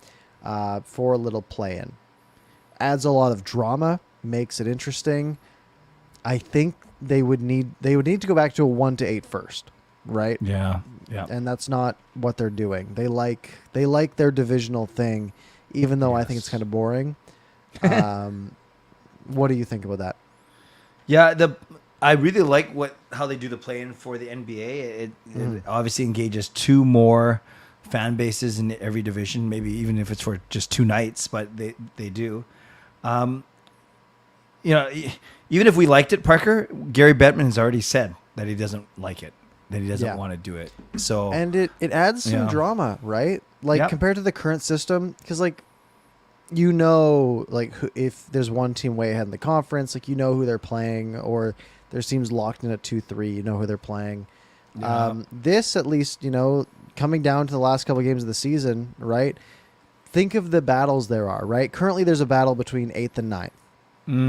for a little play-in. Adds a lot of drama, makes it interesting. I think they would need to go back to a 1 to 8 first, right? Yeah. And that's not what they're doing. They like their divisional thing, even though I think it's kind of boring. What do you think about that? Yeah, I really like how they do the play-in for the NBA. It obviously engages 2 more fan bases in every division, maybe even if it's for just 2 nights, but they do. Even if we liked it, Parker, Gary Bettman has already said that he doesn't like it, that he doesn't want to do it. So and it adds some drama, right? Like compared to the current system, because if there's one team way ahead in the conference, who they're playing, or there's teams locked in at 2-3, you know who they're playing. This, at least, coming down to the last couple of games of the season, right? Think of the battles there are, right? Currently, there's a battle between 8th and 9th,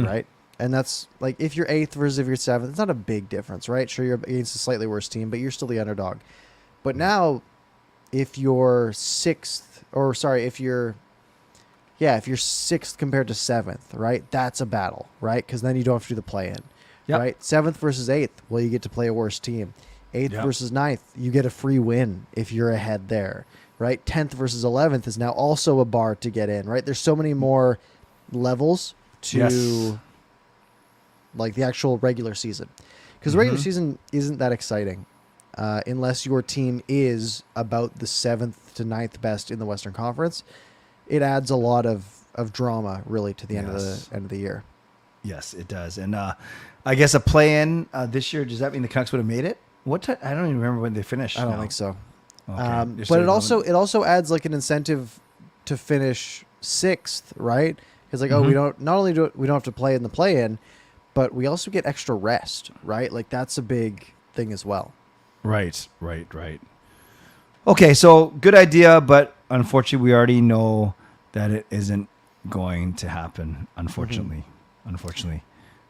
right? And that's if you're 8th versus if you're 7th, it's not a big difference, right? Sure, you're against a slightly worse team, but you're still the underdog. But now, if you're 6th compared to 7th, right? That's a battle, right? Because then you don't have to do the play-in, right? 7th versus 8th, well, you get to play a worse team. 8th versus 9th, you get a free win if you're ahead there, right? 10th versus 11th is now also a bar to get in, right? There's so many more levels to the actual regular season. Because the regular season isn't that exciting unless your team is about the 7th to 9th best in the Western Conference. It adds a lot of drama, really, to the end of the year. Yes, it does. And I guess a play-in this year, does that mean the Canucks would have made it? I don't even remember when they finished. I don't think so. Okay. But it also adds an incentive to finish 6th, right? Because we don't have to play in the play-in, but we also get extra rest, right? That's a big thing as well. Right. Okay, so good idea, but unfortunately, we already know that it isn't going to happen. Unfortunately.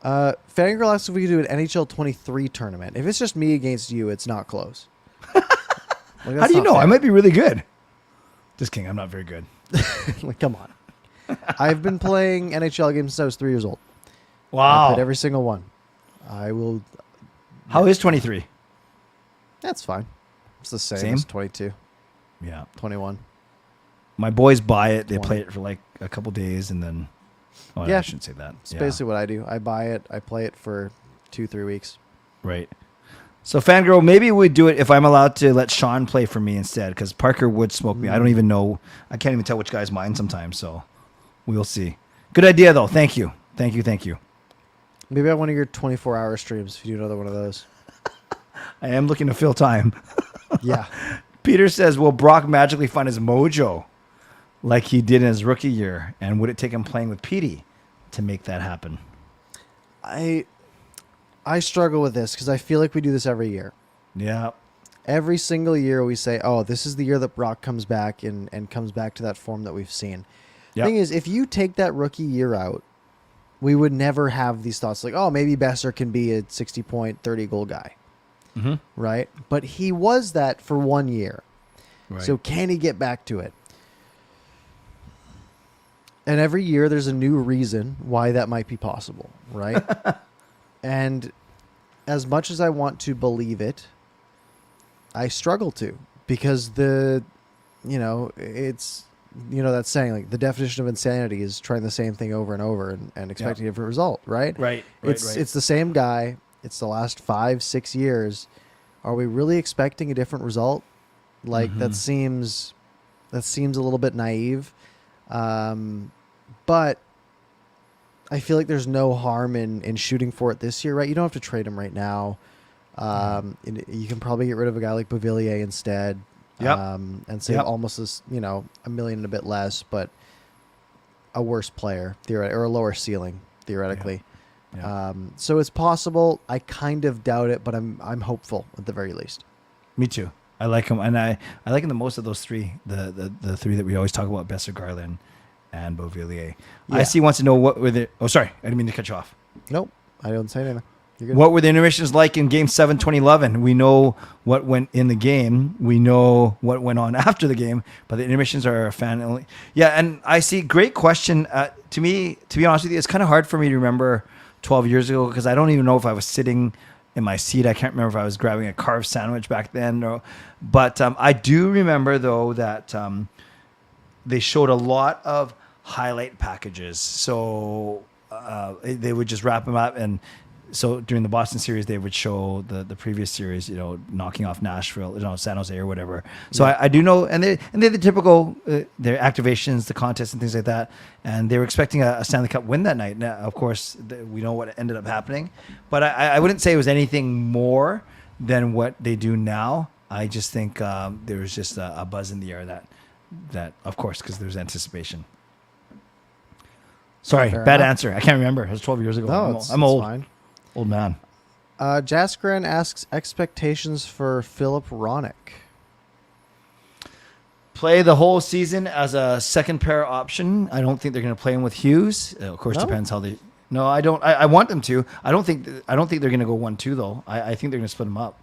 Fangirl asked if we could do an NHL 23 tournament. If it's just me against you, it's not close. How do you know? Fair. I might be really good. Just kidding. I'm not very good. Come on. I've been playing NHL games since I was 3 years old. Wow. I played every single one. I will. How is 23? That's fine. It's the same as 22. Yeah. 21. My boys buy it. They play it for a couple days and then. Oh, I shouldn't say that. It's basically what I do. I buy it. I play it for 2-3 weeks. Right. So, Fangirl, maybe we'd do it if I'm allowed to let Sean play for me instead, because Parker would smoke me. I don't even know. I can't even tell which guy's mine sometimes, so we'll see. Good idea, though. Thank you. Maybe on one of your 24-hour streams, if you do another one of those. I am looking to fill time. Yeah. Peter says, will Brock magically find his mojo like he did in his rookie year? And would it take him playing with Petey to make that happen? I struggle with this because I feel like we do this every year. Yeah. Every single year we say, oh, this is the year that Brock comes back and comes back to that form that we've seen. Yep. Thing is, if you take that rookie year out, we would never have these thoughts like, oh, maybe Besser can be a 60-point, 30-goal guy. Mm-hmm. Right? But he was that for 1 year. Right. So can he get back to it? And every year there's a new reason why that might be possible, right? And as much as I want to believe it, I struggle to, because it's, that saying, like, the definition of insanity is trying the same thing over and over and expecting a different result, right? Right. It's the same guy. It's the last 5-6 years. Are we really expecting a different result? Like, that seems a little bit naive. But I feel like there's no harm in shooting for it this year, right? You don't have to trade him right now. You can probably get rid of a guy like Beauvillier instead. Yep. And save almost this, $1 million and a bit less, but a worse player, or a lower ceiling, theoretically. Yeah. So it's possible. I kind of doubt it, but I'm hopeful at the very least. Me too. I like him, and I like him the most of those three. The three that we always talk about: Besser, Garland, and Beauvillier. Yeah. I see wants to know what were the. Oh, sorry, I didn't mean to cut you off. Nope, I don't say anything. You're good. What were the intermissions like in Game 7, 2011? We know what went in the game. We know what went on after the game, but the intermissions are a fan only. Yeah, and I see. Great question. To me, to be honest with you, it's kind of hard for me to remember 12 years ago because I don't even know if I was sitting in my seat. I can't remember if I was grabbing a carved sandwich back then. But I do remember, though, that they showed a lot of highlight packages. So they would just wrap them up. And so during the Boston series, they would show the previous series, knocking off Nashville, San Jose or whatever. So I do know, and they're the typical, their activations, the contests and things like that. And they were expecting a Stanley Cup win that night. Now, of course, we know what ended up happening, but I wouldn't say it was anything more than what they do now. I just think there was just a buzz in the air that of course, because there's anticipation. Sorry, bad answer. I can't remember. It was 12 years ago. No, I'm old. Fine. Old man. Jaskran asks expectations for Philip Roenick. Play the whole season as a second pair option. I don't think they're going to play him with Hughes. Of course, depends how they. No, I don't. I want them to. I don't think they're going to go 1-2 though. I think they're going to split them up.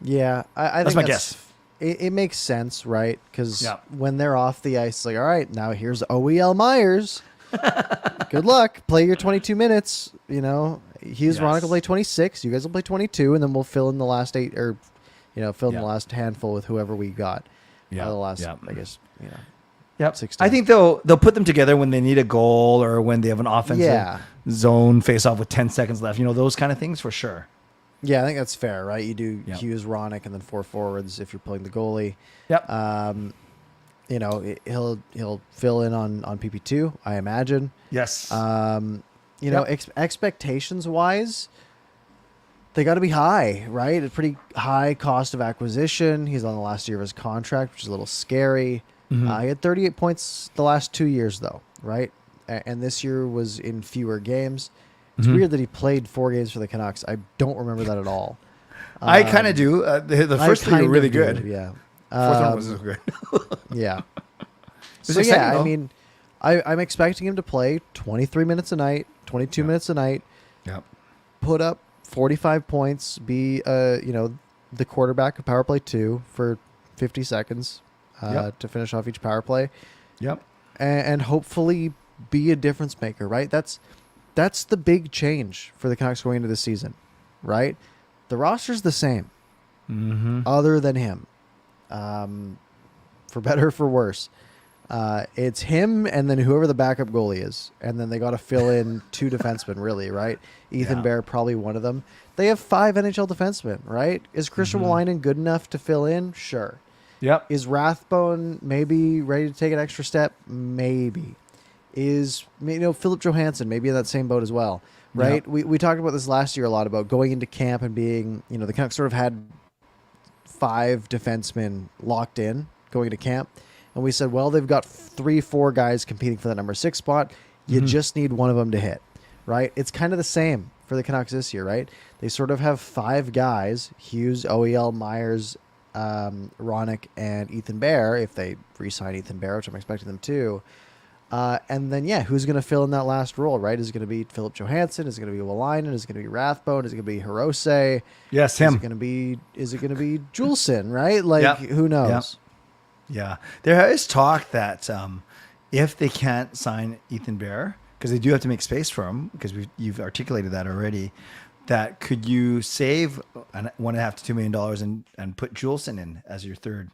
Yeah, I that's think my guess. It makes sense, right? Because when they're off the ice, like, all right, now here's OEL Myers. Good luck. Play your 22 minutes. Hughes, Roenick will play 26. You guys will play 22, and then we'll fill in the last 8, or fill in the last handful with whoever we got. The last, I guess, 16. I think they'll put them together when they need a goal or when they have an offensive zone face off with 10 seconds left. Those kind of things for sure. Yeah, I think that's fair, right? You do Hughes, Roenick, and then 4 forwards if you're playing the goalie. Yep. He'll fill in on PP2, I imagine. Yes. Expectations wise, they got to be high, right? A pretty high cost of acquisition. He's on the last year of his contract, which is a little scary. He had 38 points the last 2 years, though, right? And this year was in fewer games. It's weird that he played 4 games for the Canucks. I don't remember that at all. I kind of do. The first 3 were really good. Yeah. Fourth one was so good. Yeah. So yeah, I mean, I'm expecting him to play 23 minutes a night, 22 minutes a night. Yep. Put up 45 points, be the quarterback of power play 2 for 50 seconds to finish off each power play. Yep. And hopefully be a difference maker, right? That's the big change for the Canucks going into the season, right? The roster's the same, other than him, for better or for worse. It's him and then whoever the backup goalie is. And then they got to fill in 2 defensemen, really, right? Ethan Bear, probably one of them. They have 5 NHL defensemen, right? Is Christian Wolainen good enough to fill in? Sure. Yep. Is Rathbone maybe ready to take an extra step? Maybe. Is Philip Johansson maybe in that same boat as well, right? Yep. We talked about this last year a lot about going into camp and being, the Canucks sort of had 5 defensemen locked in going into camp. and we said, well, they've got 3-4 guys competing for the number 6 spot. You just need one of them to hit, right? It's kind of the same for the Canucks this year, right? They sort of have 5 guys: Hughes, OEL, Myers, Ronick, and Ethan Bear, if they re-sign Ethan Bear, which I'm expecting them to. And then, who's going to fill in that last role, right? Is it going to be Philip Johansson? Is it going to be Wallinen? Is it going to be Rathbone? Is it going to be Hirose? Yes, him. Is it going to be Juleson, right? Like, who knows? Yeah. There is talk that if they can't sign Ethan Bear, because they do have to make space for him, because you've articulated that already, that could you save $1.5 to $2 million and put Juleson in as your third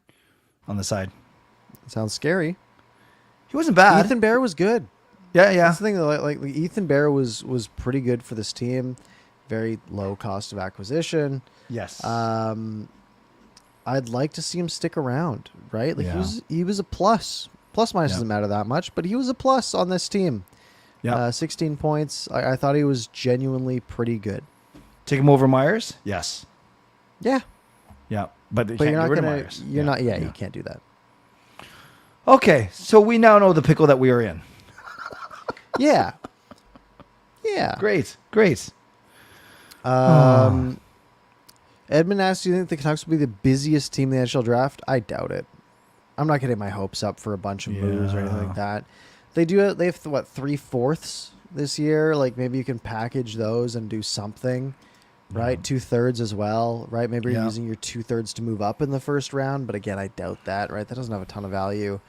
on the side? Sounds scary. He wasn't bad. Ethan Bear was good. Yeah. That's the thing. Like Ethan Bear was pretty good for this team. Very low cost of acquisition. Yes. I'd like to see him stick around, right? Like he was a plus. Plus minus doesn't matter that much, but he was a plus on this team. Yeah. 16 points. I thought he was genuinely pretty good. Take him over Myers? Yes. Yeah. Yeah. But you you're can't not get rid of gonna. Myers. You're not. Yeah, you can't do that. Okay, so we now know the pickle that we are in. Yeah. Great. Edmund asked, do you think the Canucks will be the busiest team in the NHL draft? I doubt it. I'm not getting my hopes up for a bunch of moves or anything like that. They have 3/4 this year. Like, maybe you can package those and do something, right? 2/3 as well, right? Maybe you're using your 2/3 to move up in the first round, but again, I doubt that, right? That doesn't have a ton of value.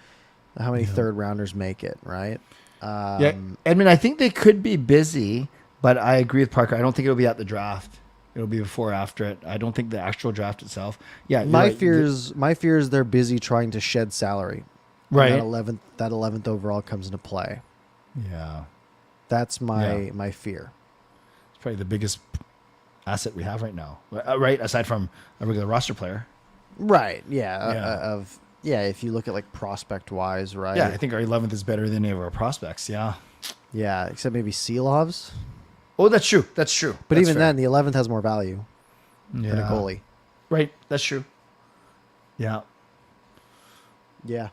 How many third rounders make it, right? Edmund, I think they could be busy, but I agree with Parker. I don't think it'll be at the draft. It'll be before or after it. I don't think the actual draft itself. Yeah, my fear is they're busy trying to shed salary. Right. That 11th overall comes into play. Yeah. That's my fear. It's probably the biggest asset we have right now, right? Aside from a regular roster player. Right. Yeah. If you look at like prospect wise, right? Yeah, I think our 11th is better than any of our prospects. Yeah. Yeah, except maybe Seelov's. Oh, that's true. But that's even then, the 11th has more value than a goalie. Right. That's true. Yeah. Yeah.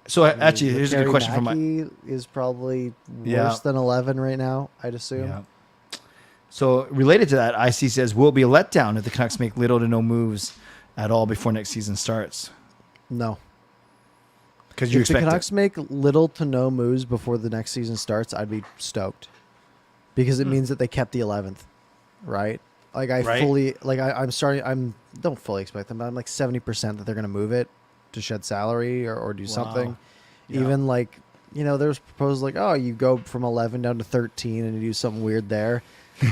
So actually, here's a good question from my. Is probably worse than 11 right now, I'd assume. Yeah. So related to that, IC says, will it be a letdown if the Canucks make little to no moves at all before next season starts? No. Because you expect the Canucks make little to no moves before the next season starts, I'd be stoked. Because it means that they kept the 11th, right? Like I'm don't fully expect them, but I'm like 70% that they're going to move it to shed salary or do something. Yeah. Even like, there's proposals like, oh, you go from 11 down to 13 and you do something weird there.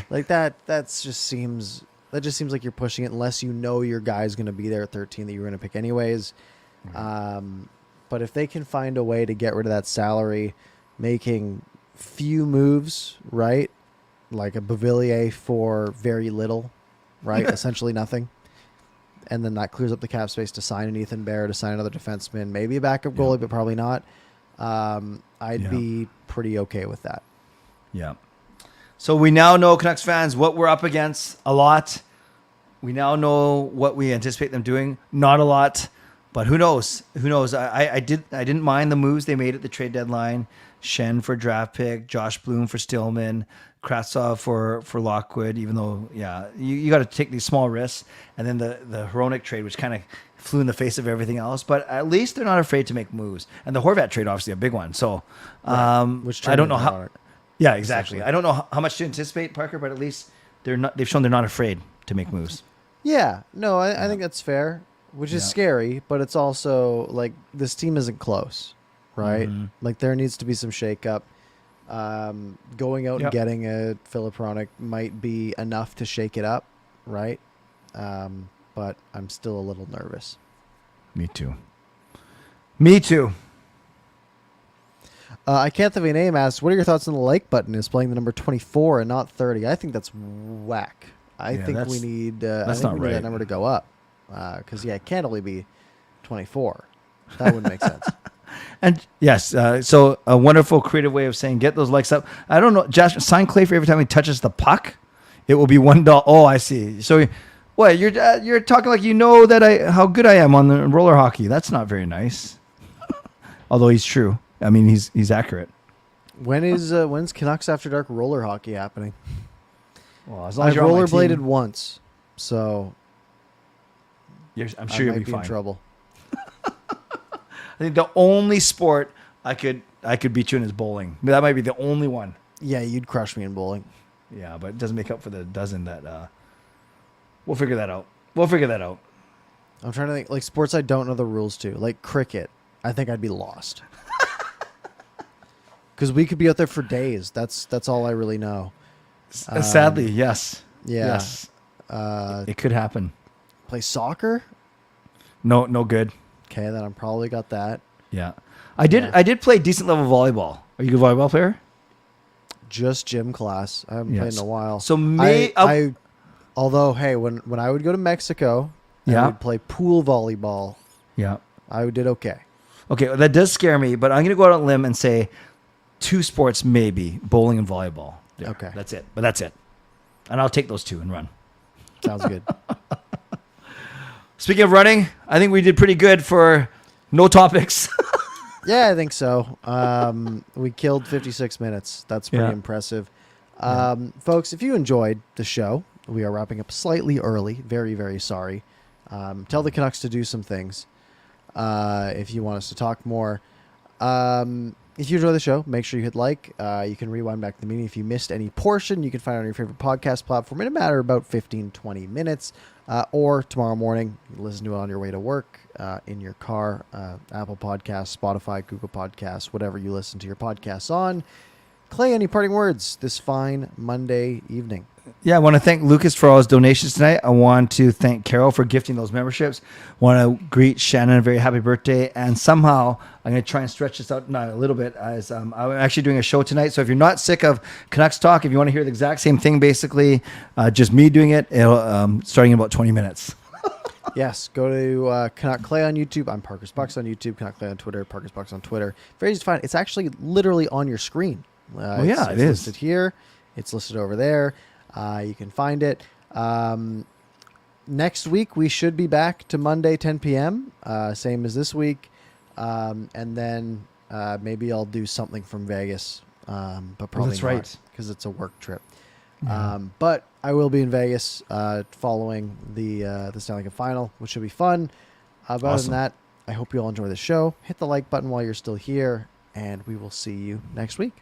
Like that just seems like you're pushing it unless your guy's going to be there at 13 that you're going to pick anyways. Right. But if they can find a way to get rid of that salary, making few moves, right? Like a Beauvillier for very little, right? Essentially nothing. And then that clears up the cap space to sign an Ethan Bear, to sign another defenseman, maybe a backup goalie, but probably not. I'd be pretty okay with that. Yeah. So we now know, Canucks fans, what we're up against a lot. We now know what we anticipate them doing. Not a lot, but who knows? Who knows? I didn't mind the moves they made at the trade deadline. Shen for draft pick, Josh Bloom for Stillman, Kravtsov for Lockwood, even though, you got to take these small risks. And then the Hronek trade, which kind of flew in the face of everything else. But at least they're not afraid to make moves. And the Horvat trade, obviously, a big one. So which I don't know how. Yeah, exactly. I don't know how much to anticipate, Parker, but at least they've shown they're not afraid to make moves. Yeah. No, I think that's fair, which is scary. But it's also like this team isn't close, right? Mm-hmm. Like there needs to be some shakeup. Going out and getting a Philip Hronek might be enough to shake it up, right? But I'm still a little nervous. Me too. I can't think of a name. Asks, what are your thoughts on the like button is playing the number 24 and not 30? I think that's whack. I think we need that number to go up. Because, it can't only be 24. That wouldn't make sense. And yes, so a wonderful creative way of saying get those likes up. I don't know, Jasper, sign Clay for every time he touches the puck. It will be $1. Oh, I see. So, what you're talking like that how good I am on the roller hockey. That's not very nice. Although he's true. I mean, he's accurate. When's Canucks After Dark roller hockey happening? Well, as long I've as you're on my rollerbladed team, once, so I'm I sure you'll might be be fine. in trouble. I think the only sport I could beat you in is bowling. That might be the only one. Yeah, you'd crush me in bowling. Yeah, but it doesn't make up for the dozen that. We'll figure that out. We'll figure that out. I'm trying to think, like sports I don't know the rules to, like cricket. I think I'd be lost. Because we could be out there for days. That's all I really know. Sadly, yes. Yeah. Yes. It could happen. Play soccer? No good. Okay, then I'm probably got that. Yeah. I did play decent level volleyball. Are you a good volleyball player? Just gym class. I haven't played in a while. So although, hey, when I would go to Mexico, I would play pool volleyball. Yeah. I did okay. Okay, well, that does scare me, but I'm going to go out on a limb and say 2 sports maybe, bowling and volleyball. There. Okay. That's it. But that's it. And I'll take those 2 and run. Sounds good. Speaking of running, I think we did pretty good for no topics. Yeah, I think so. We killed 56 minutes. That's pretty impressive. Folks, if you enjoyed the show, we are wrapping up slightly early. Very, very sorry. Tell the Canucks to do some things if you want us to talk more. If you enjoy the show, make sure you hit like. You can rewind back the meeting. If you missed any portion, you can find it on your favorite podcast platform in a matter of about 15, 20 minutes. Or tomorrow morning, you can listen to it on your way to work, in your car, Apple Podcasts, Spotify, Google Podcasts, whatever you listen to your podcasts on. Clay, any parting words this fine Monday evening? Yeah, I want to thank Lucas for all his donations tonight. I want to thank Carol for gifting those memberships. I want to greet Shannon a very happy birthday. And somehow, I'm going to try and stretch this out a little bit. As I'm actually doing a show tonight. So if you're not sick of Canucks Talk, if you want to hear the exact same thing, basically, just me doing it, starting in about 20 minutes. Yes, go to Canuck Clay on YouTube. I'm ParkersPucks on YouTube. Canuck Clay on Twitter. ParkersPucks on Twitter. Very easy to find. It's actually literally on your screen. It is. It's listed here. It's listed over there. You can find it. Next week, we should be back to Monday, 10 p.m., same as this week. And then maybe I'll do something from Vegas, but probably that's not, right. because it's a work trip. Yeah. But I will be in Vegas following the Stanley Cup final, which should be fun. But other than that, I hope you all enjoy the show. Hit the like button while you're still here, and we will see you next week.